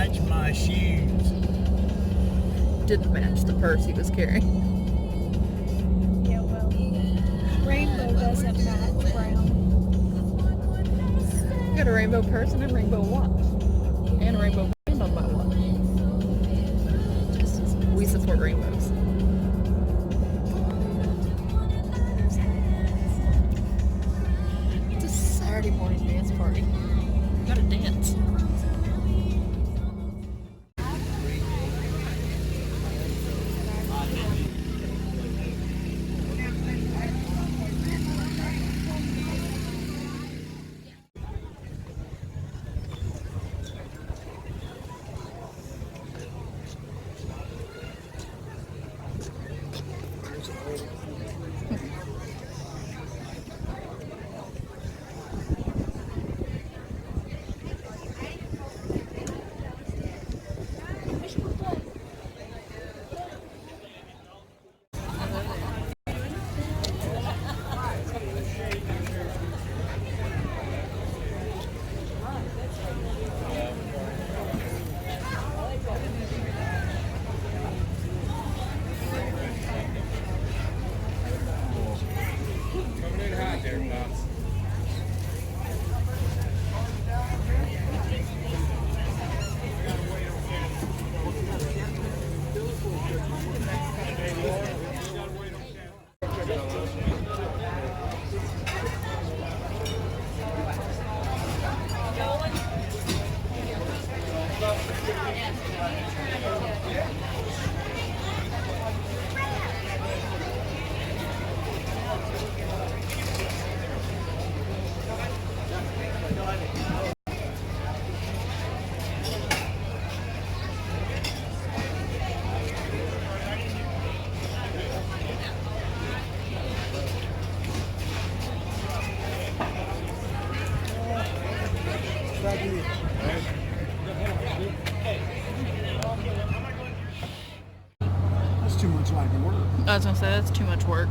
match my shoes. Didn't match the purse he was carrying. Yeah, well, rainbow doesn't match brown. I got a rainbow purse and a rainbow watch. And a rainbow band on my watch. We support rainbows. It's a Saturday morning dance party. Gotta dance. That's too much like work. I was gonna say, that's too much work.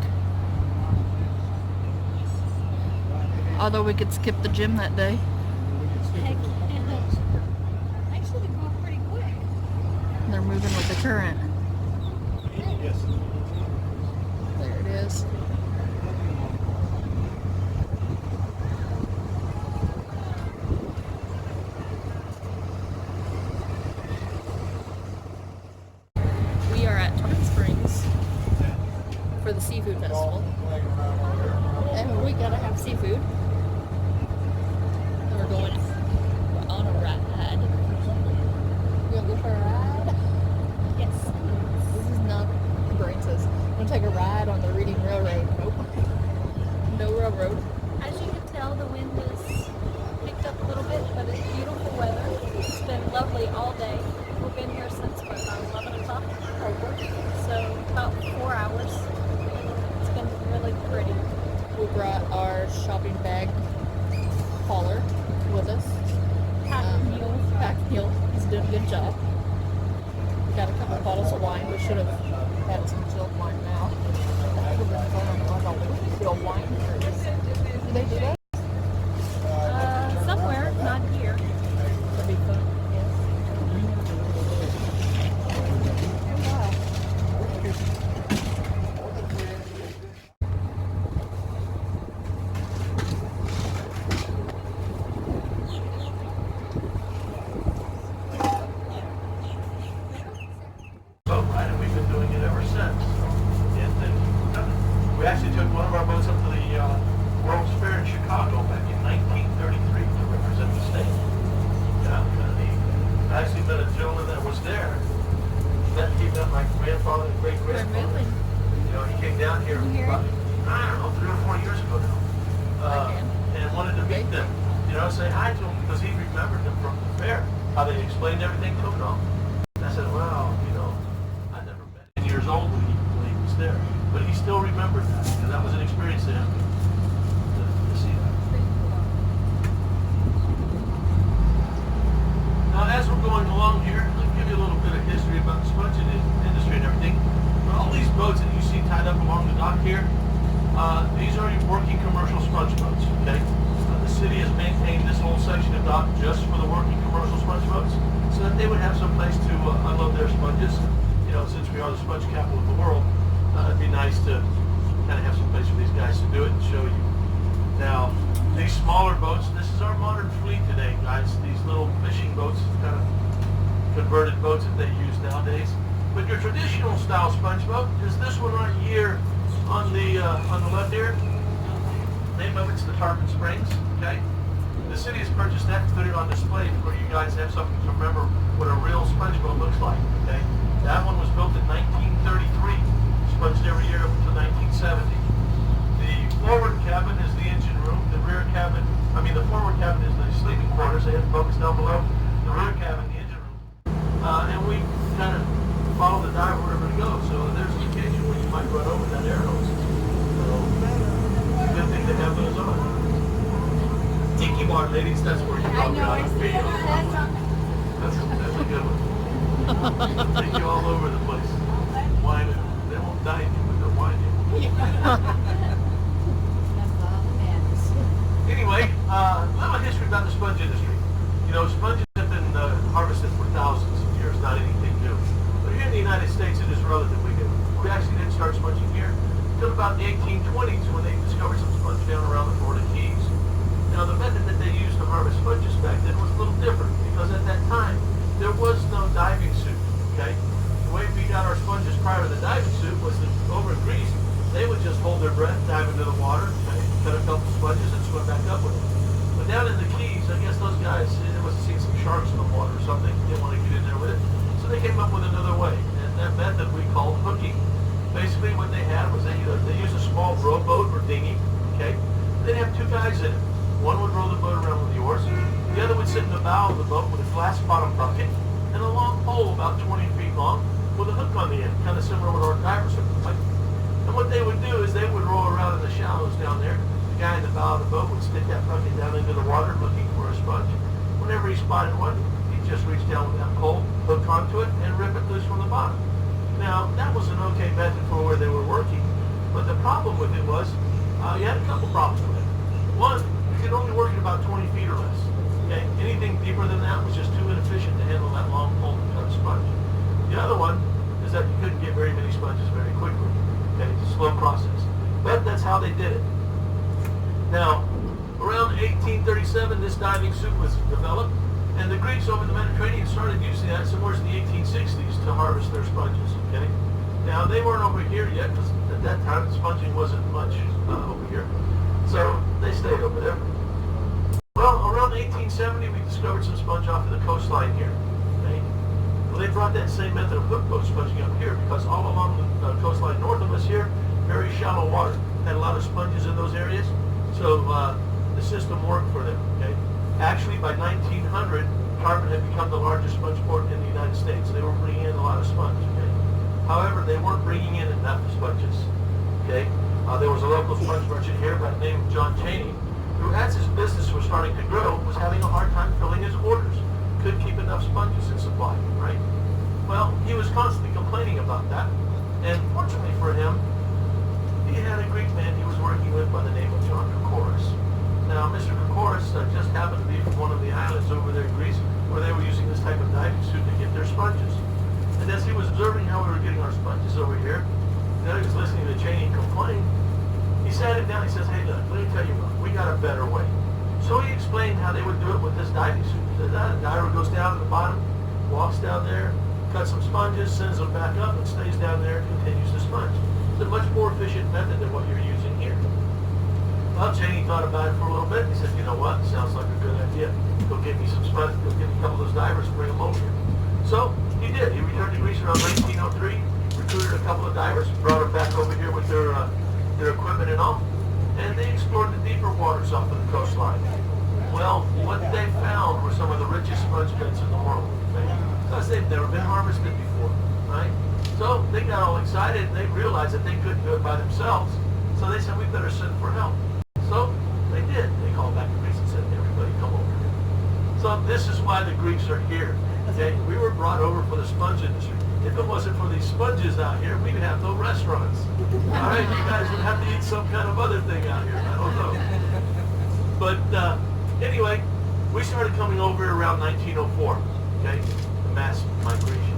Although we could skip the gym that day. Heck, actually, they go pretty quick. They're moving with the current. Yes. There it is. We are at Tarpon Springs for the seafood festival. And we gotta have seafood. And we're going on a ride. You wanna go for a ride? Yes. This is not, Brain says, I'm gonna take a ride on the Reading Railroad. Nope. No railroad. As you can tell, the wind has picked up a little bit, but it's beautiful weather. It's been lovely all day. We've been here since about 11 o'clock. So about 4 hours. It's been really pretty. We brought our shopping bag hauler with us. Pack mule. He's doing a good job. We got a couple bottles of wine. We should have had some chilled wine now. We've been going on a real wine cruise. Do they do that? Somewhere, not here. That'd be fun. Yes. Boat ride, and we've been doing it ever since. And then we actually took one of our boats up to the World's Fair in Chicago back in 1933 to represent the state. Yeah, and I actually met a gentleman that was there. That he met my grandfather and great They're grandfather. moving. You know, he came down here about, I don't know, 3 or 4 years ago now. And wanted to meet them. You know, say hi to them because he remembered them from the fair. How they explained everything to him and all. And I said, well, you know, I never met him. 10 years old when he was there. But he still remembered that. And that was an experience to him to see that. Now, as we're going along here, I'll give you a little bit of history about the sponging industry and everything. But all these boats that you see tied up along the dock here, these are your working commercial sponge boats, okay? The city has maintained this whole section of dock just for the working commercial sponge boats so that they they would have some place to unload their sponges. You know, since we are the sponge capital of the world, it'd be nice to kind of have some place for these guys to do it and show you. Now, these smaller boats, this is our modern fleet today, guys. These little fishing boats, kind of converted boats that they use nowadays. But your traditional style sponge boat is this one right here on the left here. Name of it's the Tarpon Springs. Okay. The city has purchased that and put it on display for you guys to have something to remember what a real sponge boat looks like. Okay. That one was built in 1933, sponged every year up until 1970. The forward cabin is the engine room. The rear cabin, the forward cabin is the sleeping quarters. They have folks down below. The rear cabin, the engine room. And we kind of follow the diver wherever it goes. So there's an occasion where you might run over that air hose. So, good thing to have those on. Tiki bar, ladies, that's where you go. That's a good one. Take you all over the place. Wine it. They won't dine you, but they'll wine you. Anyway, a little history about the sponge industry. You know, sponges have been harvested for thousands of years, not anything new. But here in the United States, it is relatively new. We actually didn't start sponging here until about the 1820s when they discovered some sponge down around the Florida Keys. Now, the method that they used to harvest sponges back then was a little different because at that time, there was no diving suit, okay? The way we got our sponges prior to the diving suit was that over in Greece, they would just hold their breath, dive into the water, okay, cut a couple sponges and swim back up with them. But down in the Keys, I guess those guys, they must have seen some sharks in the water or something. They didn't want to get in there with it. So they came up with another way. And that method we called hooking. Basically what they had was they used a small rowboat or dinghy, okay? They'd have two guys in it. One would row the boat around with the oars. The other would sit in the bow of the boat with a glass bottom bucket and a long pole about 20 feet long with a hook on the end, kind of similar to what our divers would like. And what they would do is they would row around in the shallows down there. The guy in the bow of the boat would stick that bucket down into the water looking for a sponge. Whenever he spotted one, he'd just reach down with that pole, hook onto it, and rip it loose from the bottom. Now, that was an okay method for where they were working, but the problem with it was, you had a couple problems with it. One, you could only work at about 20 feet or less. Okay? Anything deeper than that was just too inefficient to handle that long pole to cut a sponge. The other one is that you couldn't get very many sponges very quickly. Okay? It's a slow process. But that's how they did it. Now, around 1837, this diving suit was developed, and the Greeks over the Mediterranean started using that somewhere in the 1860s to harvest their sponges. Okay? Now, they weren't over here yet, because at that time, sponging wasn't much over here. So, they stayed over there. Well, around 1870, we discovered some sponge off of the coastline here. Okay? Well, they brought that same method of hook boat sponging up here, because all along the coastline north of us here, very shallow water. Had a lot of sponges in those areas. So, the system worked for them. Okay? Actually, by 1900, Tarpon had become the largest sponge port in the United States. They were bringing in a lot of sponge. Okay? However, they weren't bringing in enough sponges. Okay? There was a local sponge merchant here by the name of John Cheney, who, as his business was starting to grow, was having a hard time filling his orders. Couldn't keep enough sponges in supply, right? Well, he was constantly complaining about that. And fortunately for him, he had a Greek man he was working with by the name of John Kokoris. Now, Mr. Kokoris just happened to be from one of the islands over there in Greece where they were using this type of diving suit to get their sponges. And as he was observing how we were getting our sponges over here, he was listening to Cheney complain. He sat him down, he says, hey, look, let me tell you what, we got a better way. So he explained how they would do it with this diving suit. The diver goes down to the bottom, walks down there, cuts some sponges, sends them back up, and stays down there and continues to sponge. It's a much more efficient method than what you're using here. Well, Cheney thought about it for a little bit. He said, you know what, sounds like a good idea. Go get me some sponges, go get me a couple of those divers and bring them over here. So he did. He returned to Greece around 1903, recruited a couple of divers, brought them back over here with their equipment and all, and they explored the deeper waters off of the coastline. Well, what they found were some of the richest sponge beds in the world, because they've never been harvested before, right? So they got all excited, and they realized that they couldn't do it by themselves, so they said, we better send for help. So they did. They called back to Greece and said, everybody come over here. So this is why the Greeks are here. Okay? We were brought over for the sponge industry. If it wasn't for these sponges out here, we'd have no restaurants. All right, you guys would have to eat some kind of other thing out here. I don't know. But anyway, we started coming over around 1904. Okay, the mass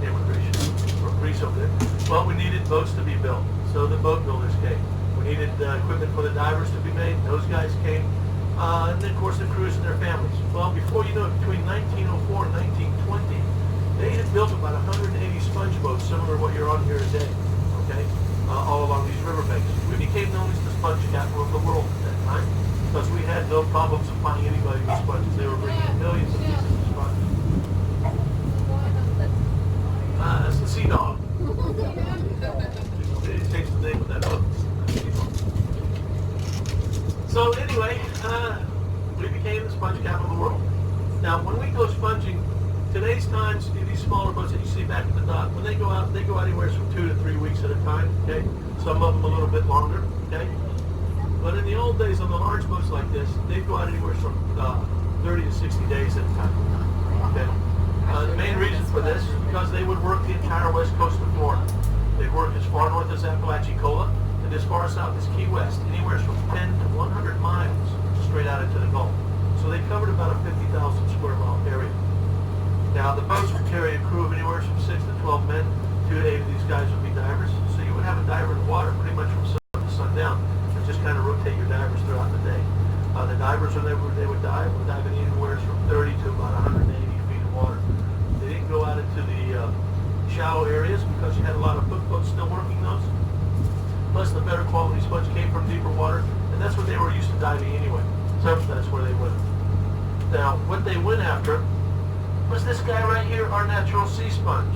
immigration from Greece over there. Well, we needed boats to be built, so the boat builders came. We needed equipment for the divers to be made. Those guys came. And then, of course, the crews and their families. Well, before you know it, between 1904 and 1920, they had built about 180 sponge boats, similar to what you're on here today, okay, all along these riverbanks. We became known as the sponge capital of the world at that time because we had no problems of finding anybody with sponges. They were bringing in millions of pieces of sponge. That's the sea dog. They changed the name of that boat. So anyway, we became the sponge capital of the world. Now, when we go sponging, today's times, these smaller boats that you see back at the dock, when they go out anywhere from 2 to 3 weeks at a time, okay? Some of them a little bit longer, okay? But in the old days on the large boats like this, they'd go out anywhere from 30 to 60 days at a time, okay? The main reason for this is because they would work the entire west coast of Florida. They'd work as far north as Apalachicola and as far south as Key West, anywhere from 10 to 100 miles straight out into the Gulf. So they covered about a 50,000 square mile area. Now, the boats would carry a crew of anywhere from 6 to 12 men. 2 to 8 of these guys would be divers. So you would have a diver in the water pretty much from sun to sundown and just kind of rotate your divers throughout the day. The divers, whenever they would dive, were diving anywhere from 30 to about 180 feet of water. They didn't go out into the shallow areas because you had a lot of hook boats still working those. Plus, the better quality sponge came from deeper water, and that's where they were used to diving anyway. So that's where they went. Now, what they went after was this guy right here, our natural sea sponge.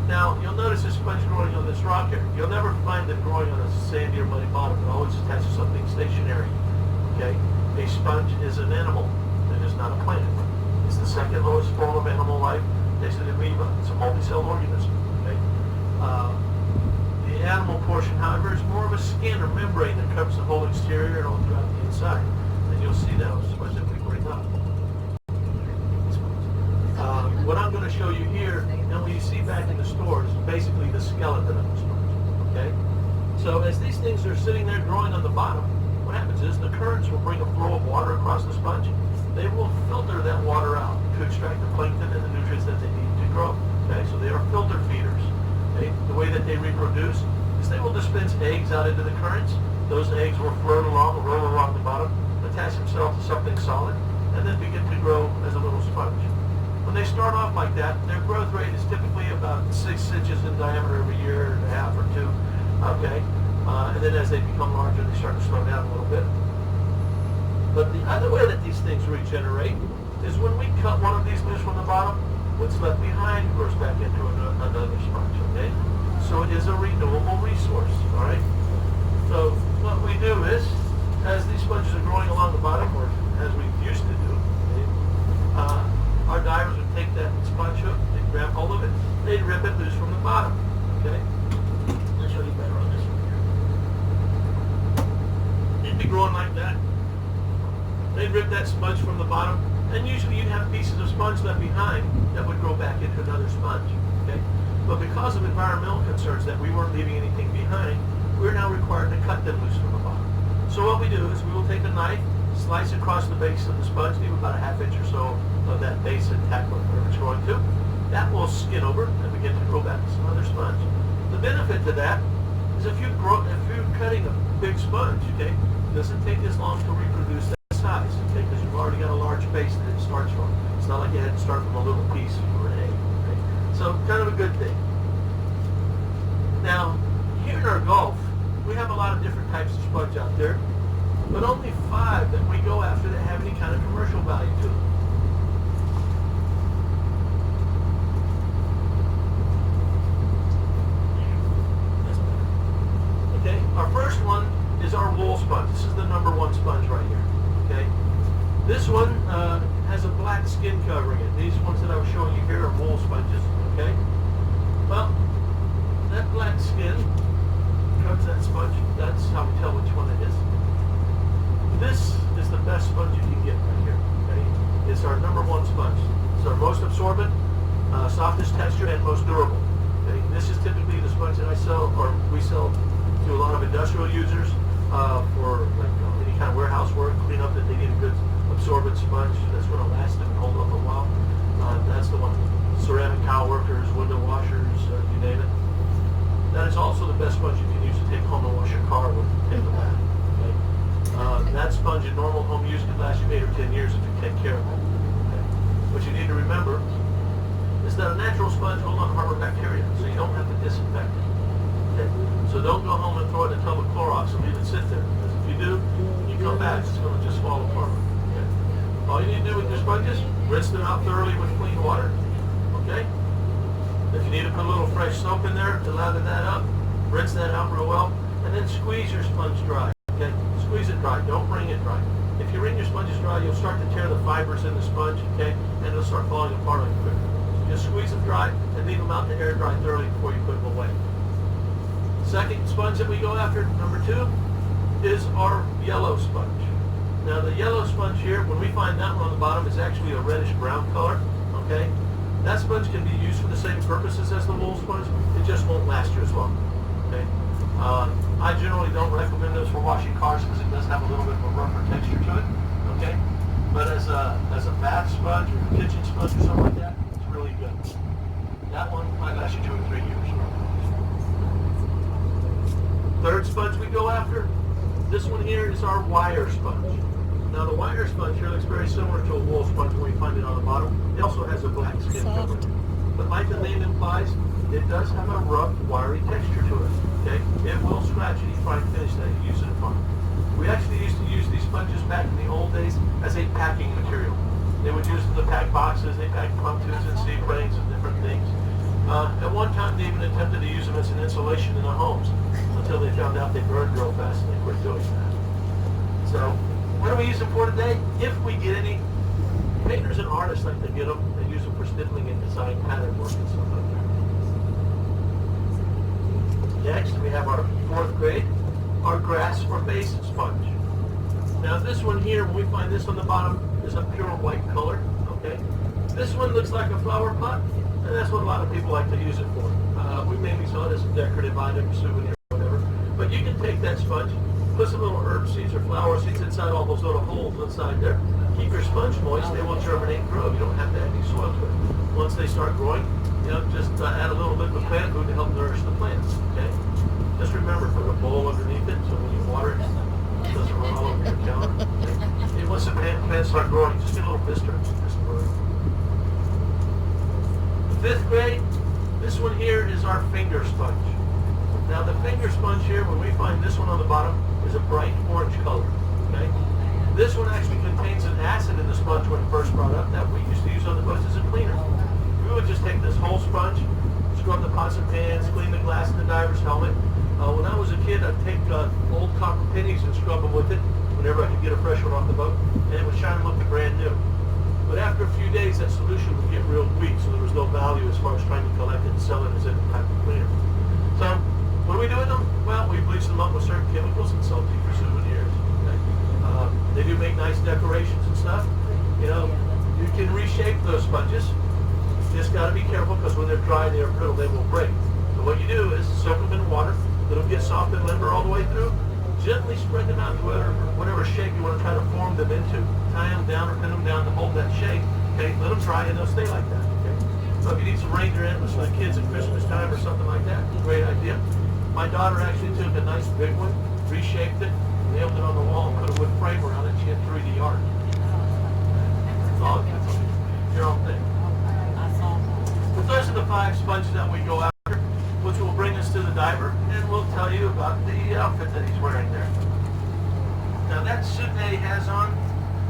Now, you'll notice this sponge growing on this rock here. You'll never find it growing on a sandy or muddy bottom. It always attaches to something stationary. Okay? A sponge is an animal. It is not a plant. It's the second lowest form of animal life next to the amoeba. It's a multi-celled organism. Okay? The animal portion, however, is more of a skin or membrane that covers the whole exterior and all throughout the inside. And you'll see that with the sponge that we bring up. What I'm going to show you here, and what you see back in the stores, is basically the skeleton of the sponge. Okay? So as these things are sitting there growing on the bottom, what happens is the currents will bring a flow of water across the sponge. They will filter that water out to extract the plankton and the nutrients that they need to grow. Okay? So they are filter feeders. Okay? The way that they reproduce is they will dispense eggs out into the currents. Those eggs will float along, roll along the bottom, attach themselves to something solid, and then begin to grow as a little sponge. When they start off like that, their growth rate is typically about 6 inches in diameter every year and a half or 2. Okay? And then as they become larger, they start to slow down a little bit. But the other way that these things regenerate is when we cut one of these loose from the bottom, what's left behind grows back into another sponge. Okay? So it is a renewable resource. All right? So what we do is, as these sponges are growing along the bottom, or as we used to do, our divers would take that sponge hook, they'd grab hold of it, they'd rip it loose from the bottom. Okay? I'll show you better on this one here. It'd be growing like that. They'd rip that sponge from the bottom, and usually you'd have pieces of sponge left behind that would grow back into another sponge. Okay? But because of environmental concerns that we weren't leaving anything behind, we're now required to cut them loose from the bottom. So what we do is we will take a knife, slice across the base of the sponge, leave about a half inch or so of that base intact wherever it's growing to. That will skin over and begin to grow back some other sponge. The benefit to that is if you're cutting a big sponge, okay, it doesn't take as long to reproduce that size, okay, because you've already got a large base that it starts from. It's not like you had to start from a little piece or an egg. Okay? So kind of a good thing. Now, here in our Gulf, we have a lot of different types of sponge out there, but only 5 that we go after that have any kind of commercial value to them. Okay, our first one is our wool sponge. This is the #1 sponge right here. Okay, this one has a black skin covering it. These ones that I was showing you here are wool sponges. Okay, well, that black skin covers that sponge. That's how we tell which one it is. This is the best sponge you can get right here. Okay, it's our #1 sponge. It's our most absorbent, softest texture, and most durable. Okay, this is typically the sponge that I sell, or we sell to a lot of industrial users for like any kind of warehouse work, cleanup that they need a good absorbent sponge that's going to last them and hold up a while. That's the one. ceramic tile workers, window washers, you name it. That is also the best sponge you can use to take home and wash your car with, take a bath. Okay? That sponge in normal home use can last you 8 or 10 years if you take care of it. Okay? What you need to remember is that a natural sponge will not harbor bacteria, so you don't have to disinfect it. Okay? So don't go home and throw it in a tub of Clorox and leave it sit there. Because if you do, when you come back, it's going to just fall apart. Okay? All you need to do with your sponges, rinse them out thoroughly with clean water. Okay? If you need to put a little fresh soap in there to lather that up, rinse that out real well, and then squeeze your sponge dry. Okay? Squeeze it dry. Don't wring it dry. If you wring your sponges dry, you'll start to tear the fibers in the sponge, okay? And it'll start falling apart on you quicker. So just squeeze them dry and leave them out to air dry thoroughly before you put them away. Second sponge that we go after, number 2, is our yellow sponge. Now the yellow sponge here, when we find that one on the bottom, is actually a reddish brown color, okay? That sponge can be used for the same purposes as the wool sponge, it just won't last you as long, okay? I generally don't recommend those for washing cars because it does have a little bit of a rougher texture to it, okay? But as a bath sponge or a kitchen sponge or something like that, it's really good. That one might last you 2 or 3 years. Third sponge we go after, this one here is our wire sponge. Now the wire sponge here looks very similar to a wool sponge when we find it on the bottom. It also has a black skin cover. But like the name implies, it does have a rough, wiry texture to it. Okay? It will scratch any fine finish that you use it upon. We actually used to use these sponges back in the old days as a packing material. They would use them to pack boxes, they packed pontoons and seaplanes and different things. At one time they even attempted to use them as an insulation in the homes until they found out they burned real fast and they quit doing that. So, what do we use them for today? If we get any, painters and artists like to get them, they use them for stippling and design pattern work and stuff like that. Next, we have our 4th grade, our grass or base sponge. Now this one here, when we find this on the bottom, is a pure white color, okay? This one looks like a flower pot, and that's what a lot of people like to use it for. We maybe sell it as a decorative item, souvenir, or whatever. But you can take that sponge, put some little herb seeds or flower seeds inside all those little holes inside there. Keep your sponge moist, they will germinate and grow. You don't have to add any soil to it. Once they start growing, just add a little bit of plant food to help nourish the plants, okay? Just remember, put a bowl underneath it so when you water it, it doesn't run all over your counter. Okay? And once the plants start growing, just get a little mister. The 5th grade, this one here is our finger sponge. Now the finger sponge here, when we find this one on the bottom, is a bright orange color, okay? This one actually contains an acid in the sponge when first brought up that we used to use on the boats as a cleaner. We would just take this whole sponge, scrub the pots and pans, clean the glass in the diver's helmet. When I was a kid, I'd take old copper pennies and scrub them with it whenever I could get a fresh one off the boat, and it would shine and look brand new. But after a few days, that solution would get real weak, so there was no value as far as trying to collect it and sell it as any type of cleaner. So, what do we do with them? Well, we bleach them up with certain chemicals and sell them for souvenirs. Okay? They do make nice decorations and stuff. You can reshape those sponges. You just got to be careful because when they're dry, they're brittle, they will break. So what you do is soak them in water. Let them get soft and limber all the way through. Gently spread them out to whatever shape you want to try to form them into. Tie them down or pin them down to hold that shape. Okay, let them dry and they'll stay like that. Okay. So if you need some reindeer antlers for the kids at Christmas time or something like that, great idea. My daughter actually took a nice big one, reshaped it, nailed it on the wall, and put a wood frame around it. She had 3D art. All your own thing. But those are the 5 sponges that we go after, which will bring us to the diver, and we'll tell you about the outfit that he's wearing there. Now that suit that he has on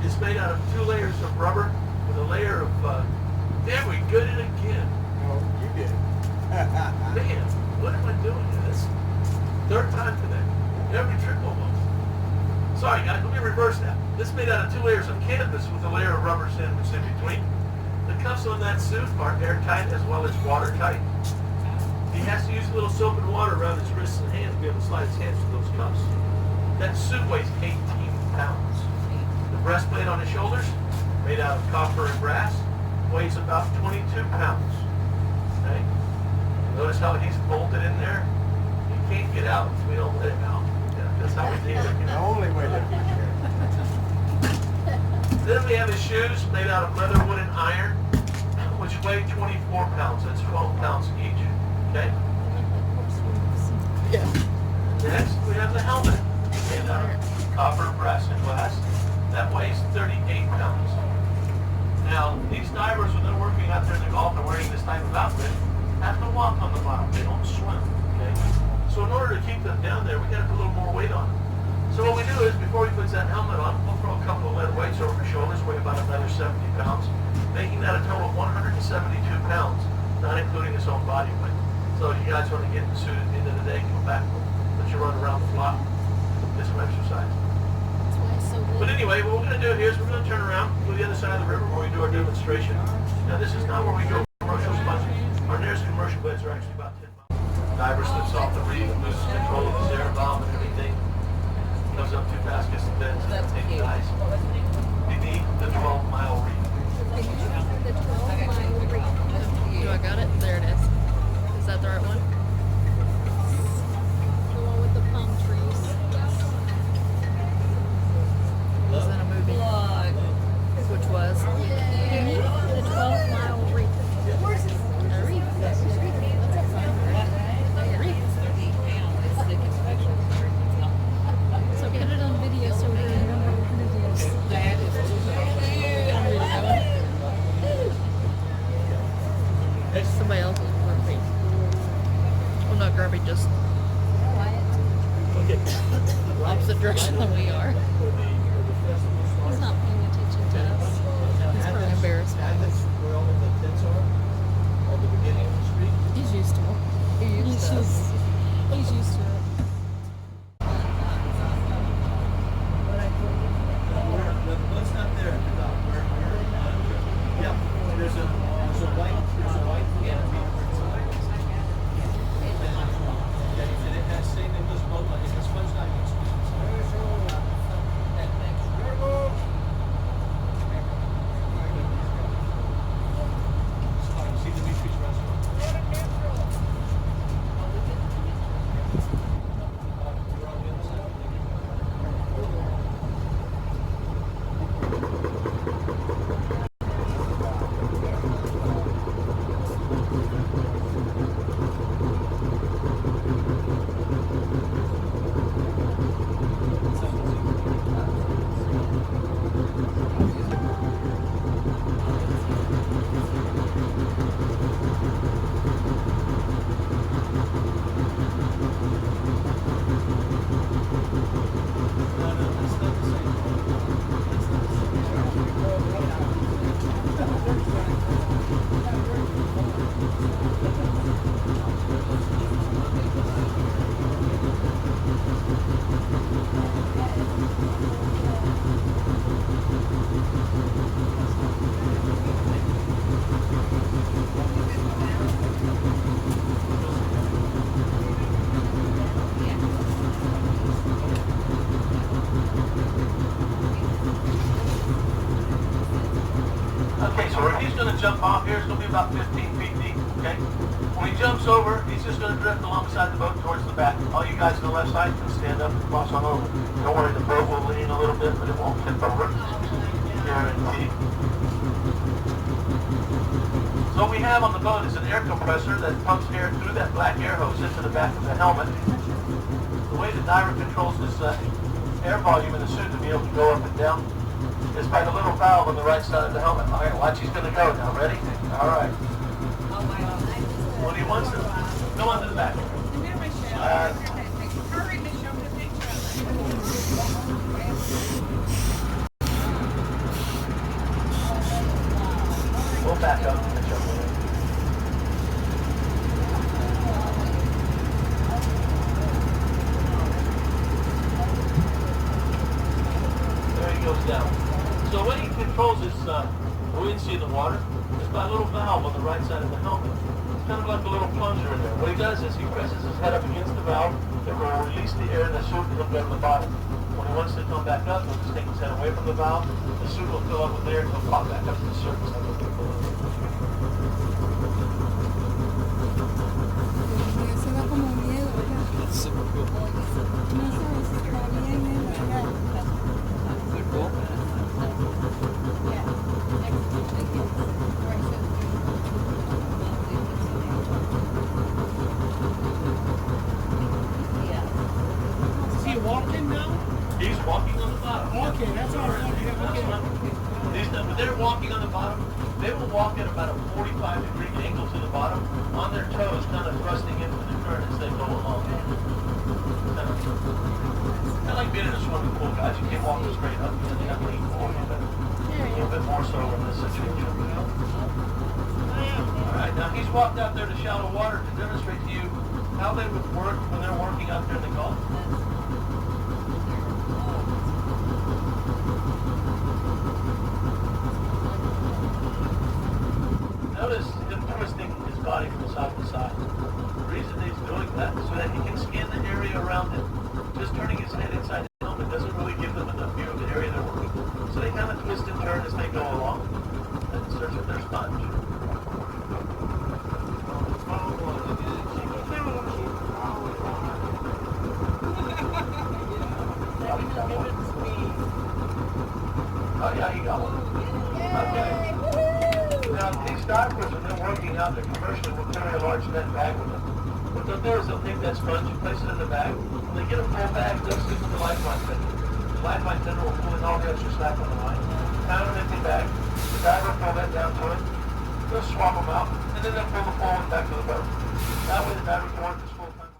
is made out of 2 layers of rubber with a layer of, there we got it again. No, you did. Man, what am I doing? This 3rd time today. Every trip almost. Sorry guys, let me reverse that. This is made out of 2 layers of canvas with a layer of rubber sandwiched in between. The cuffs on that suit are airtight as well as watertight. He has to use a little soap and water around his wrists and hands to be able to slide his hands through those cuffs. That suit weighs 18 pounds. The breastplate on his shoulders, made out of copper and brass, weighs about 22 pounds. Okay? Notice how he's bolted in there? He can't get out if we don't let him out. Yeah, that's how we do it. The only way that we can. Then we have his shoes made out of leather, wood, and iron. which weigh 24 pounds. That's 12 pounds each. Okay? Yeah. Next, we have the helmet in copper, brass, and glass. That weighs 38 pounds. Now, these divers, when they're working out there in the Gulf and wearing this type of outfit, have to walk on the bottom. They don't swim. Okay? So in order to keep them down there, we got to put a little more weight on them. So what we do is, before he puts that helmet on, we'll throw a couple of lead weights over his shoulders, weigh about another 70 pounds, making that a total of 172 pounds, not including his own body weight. So if you guys want to get in the suit at the end of the day, come back, let you run around the block, get some exercise. That's why it's so good. But anyway, what we're going to do here is we're going to turn around, go to the other side of the river where we do our demonstration. Now this is not where we go commercial sponges. Our nearest commercial beds are actually about 10 miles. Diver slips off the reef, loses control of his air valve and everything. Comes up too fast, gets the bed, and dies. Beneath the 12-mile reef. The 12-mile reef. Do I got it? There it is. Is that the right one? The one with the palm trees. It was in a movie. Which was? Beneath the 12-mile reef. A reef. That's a reef. A reef. So put it on video so we remember what it is. I'm reading that one. Somebody else is grumpy. Well, not grumpy, just opposite direction than we are. He's not paying attention to us. He's probably embarrassed. Where all of the tents are, on the beginning of the street. He's used to it. He's used to it. Let's not there. Yeah, there's a white canopy. And it has same English boat like it's a sponge diving see Dimitri's restaurant. Okay, so where he's going to jump off here is going to be about 15 feet deep, okay? When he jumps over, he's just going to drift alongside the boat towards the back. All you guys on the left side can stand up and cross on over. Don't worry, the boat will lean a little bit, but it won't tip over. Guaranteed. So what we have on the boat is an air compressor that pumps air through that black air hose into the back of the helmet. The way the diver controls this air volume in the suit to be able to go up and down is by the little valve on the right side of the helmet. All right, watch, he's going to go now. Ready? All right. When he wants to go onto the back. We'll back up and jump in. There he goes down. So when he controls his buoyancy in the water, it's by a little valve on the right side of the helmet. It's kind of like a little plunger in there. What he does is he presses his head up against the valve, it will release the air in the suit and he'll go to the bottom. When he wants to come back up, he'll just take his head away from the valve, the suit will fill up with air and he'll pop back up to the surface. Se da como miedo, ¿verdad? It's super cool. No sabes si está bien en verdad. Is it cool? Yeah. Okay, that's all right. When they're walking on the bottom, they will walk at about a 45-degree angle to the bottom, on their toes, kind of thrusting into the current as they go along. I like being in a swimming pool, guys. You can't walk straight up. You have to lean forward a little bit more so in this situation. All right, now he's walked out there to shallow water to demonstrate to you how they would work when they're working out there in the Gulf. Notice him twisting his body from side to side. The reason he's doing that is so that he can scan the area around him. Just turning his head inside the helmet doesn't really give them enough view of the area they're working. So they kind of twist and turn as they go along and search for their sponge. Oh yeah, you got one. Okay. Now these divers, when they're working out there commercially, will carry a large net bag with them. What they'll do is they'll take that sponge and place it in the bag. When they get a full bag, they'll stick to the lifeline tender. The lifeline tender will pull in all the extra slack on the line. Pound an empty bag. The diver will pull that down to it. They'll swap them out, and then they'll pull the full one back to the boat. That way the diver can work his full time.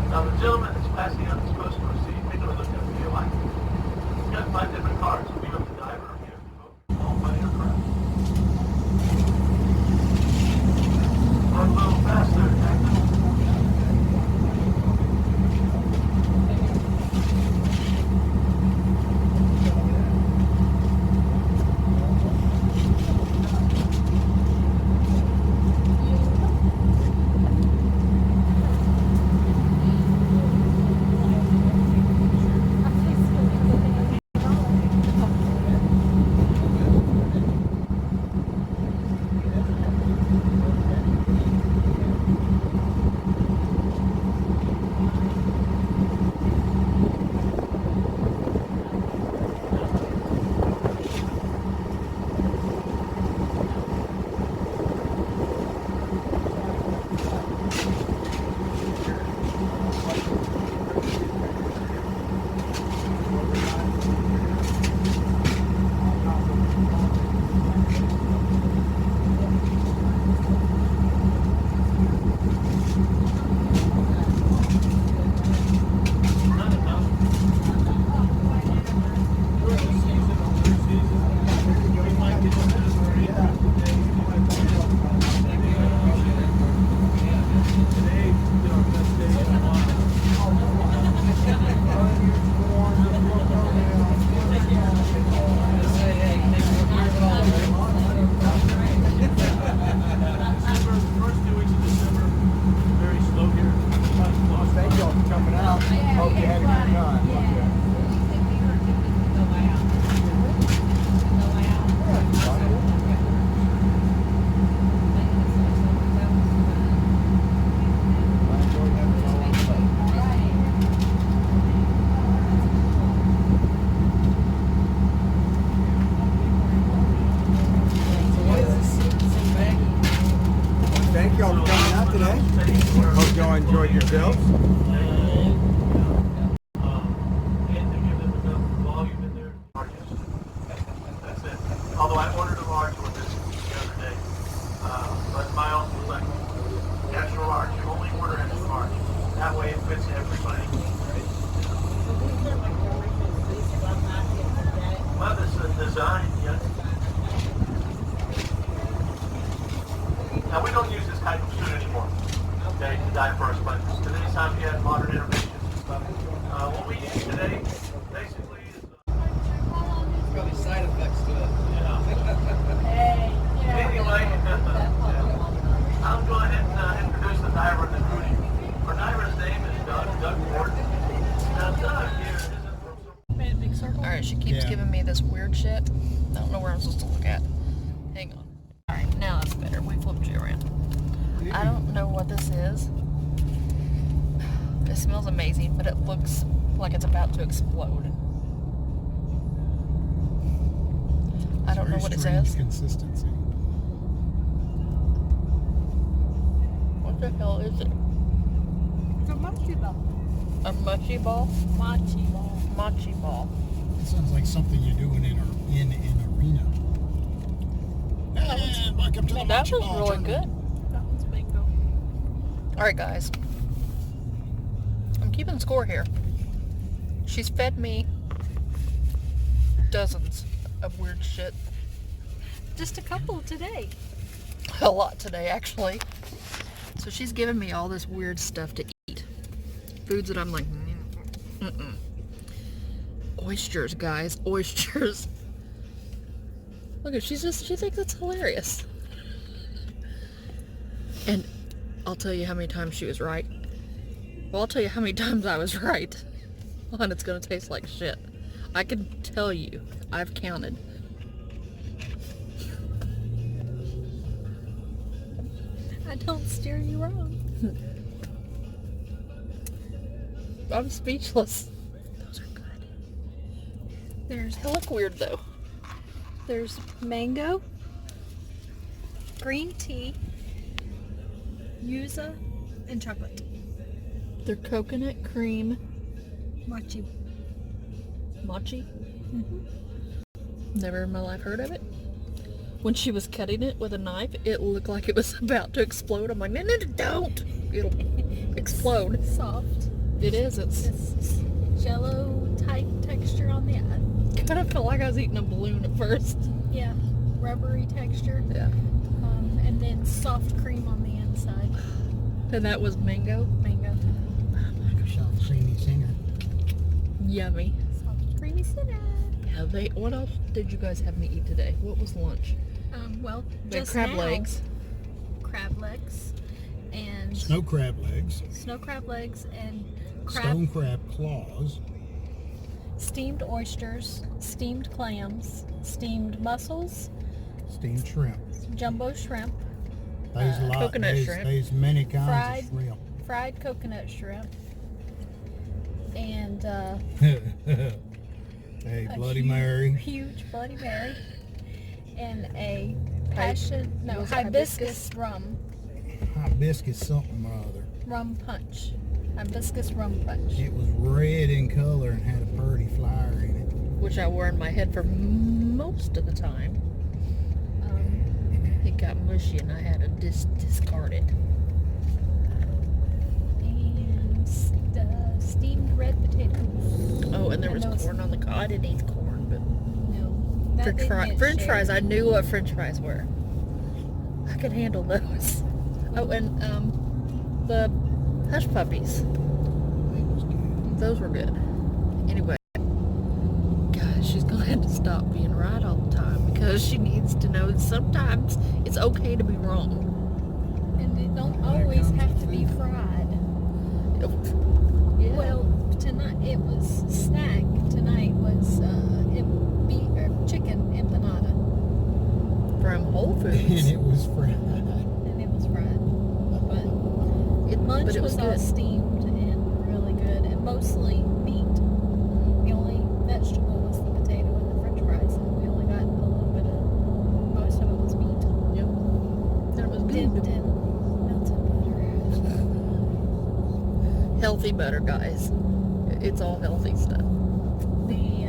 Now the gentleman that's passing out the supposed to receive, take a look at it, feel like. He's got 5 different cards. We'll be up the diver or here. All by aircraft. Run a little faster, Captain. Thank y'all for coming out. Hope you had a good time. Thank y'all for coming out today. Hope y'all enjoyed yourselves. Although I ordered a large one the other day, but my own was like extra large. You only order extra large. That way it fits everybody. Well, this is design, yes. Now we don't use this type of suit anymore, okay, to dive first, but today's time we had modern innovations and stuff. What we use today, basically, is... Probably side effects to it. Anyway, I'll go ahead and introduce the diver and the crew chief. Our diver's name is Doug Ward. Now, Doug here isn't from... Made a big circle. Alright, she keeps giving me this weird shit. I don't know where I'm supposed to look at. Hang on. I don't know what this is. It smells amazing, but it looks like it's about to explode. I don't know what it says. Consistency. What the hell is it? It's a mochi ball. A mochi ball? Mochi ball. Mochi ball. It sounds like something you're doing in an arena. Hey, welcome to the That mochi was ball really tournament. good. That one's mango. Alright, guys. I'm keeping score here. She's fed me dozens of weird shit. Just a couple today. A lot today, actually. So she's given me all this weird stuff to eat. Foods that I'm like, mm-mm. Oysters, guys. Oysters. Look at, she thinks it's hilarious. And I'll tell you how many times she was right. Well, I'll tell you how many times I was right. And it's going to taste like shit. I can tell you. I've counted. I don't steer you wrong. I'm speechless. Those are good. They look weird though. There's mango, green tea, yuzu, and chocolate. They're coconut cream Mochi. mochi. Mm-hmm. Never in my life heard of it. When she was cutting it with a knife, it looked like it was about to explode. I'm like, no, don't! It'll explode. Soft. It is. It's Jello type texture on the end. kind of felt like I was eating a balloon at first. Yeah, rubbery texture. Yeah. And then soft cream on the inside. And that was mango. Mango. Soft, creamy singer. Yummy. Soft creamy cinnamon. What else did you guys have me eat today? What was lunch? Well, They had just crab now, legs. crab legs, and Snow crab legs. snow crab legs, and Stone crab claws. steamed oysters, steamed clams, steamed mussels, Steamed shrimp. jumbo shrimp, coconut shrimp. There's many kinds Fried. of shrimp. fried coconut shrimp, and Hey, a Bloody huge, Mary. huge Bloody Mary, and a Was it hibiscus rum Hibiscus something or other. rum punch, hibiscus rum punch. It was red in color and had a birdie flyer in it. Which I wore in my head for most of the time. It got mushy and I had to discard it. And steamed red potatoes. Oh, and there was those- corn on the cob. I didn't eat corn, but No, that didn't get French shared. fries. I knew what French fries were. I could handle those. Oh, and the hush puppies. It was good. Those were good. Anyway, guys, she's gonna have to stop being right all the time because she needs to know that sometimes it's okay to be wrong. And it don't always have to be fried. Yeah. Well, tonight it was snack. Tonight was chicken empanada, From Whole And Foods. it was fried. and it was fried. But lunch But it was was all good. steamed and really good, and mostly meat. The only vegetable was the potato and the French fries, and we only got a little bit of. Most of it was meat, Yep. That was dipped good. in melted butter. Healthy butter, guys. It's all healthy stuff. The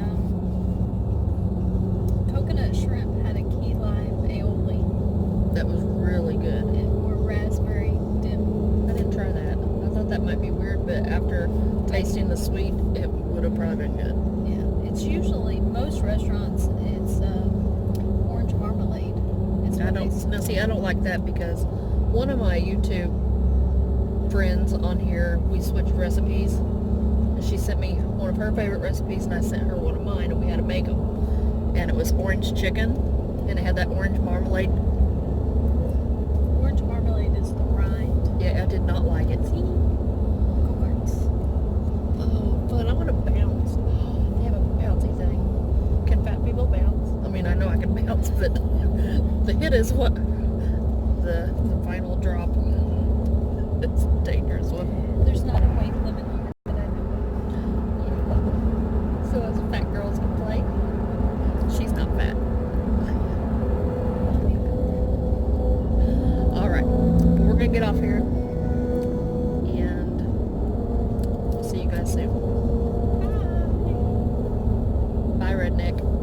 coconut shrimp had a key lime aioli That was really good. or raspberry dip. I didn't try that. I thought that might be weird, but after tasting the sweet, it would have probably been good. Yeah, it's usually most restaurants. It's orange marmalade. It's I what don't they- now see. I don't like that because one of my YouTube friends on here, we switched recipes. And she sent me one of her favorite recipes, and I sent her one of mine, and we had to make them. And it was orange chicken, and it had that orange marmalade. Orange marmalade is the rind. Yeah, I did not like it. Corns. Oh, but I want to bounce. They have a bouncy thing. Can fat people bounce? I mean, I know I can bounce, but the hit is what the final drop. It's a dangerous one. There's not a weight limit on it that I know of. So as fat girls can play. She's not fat. Alright. We're gonna get off here. And we'll see you guys soon. Bye, redneck.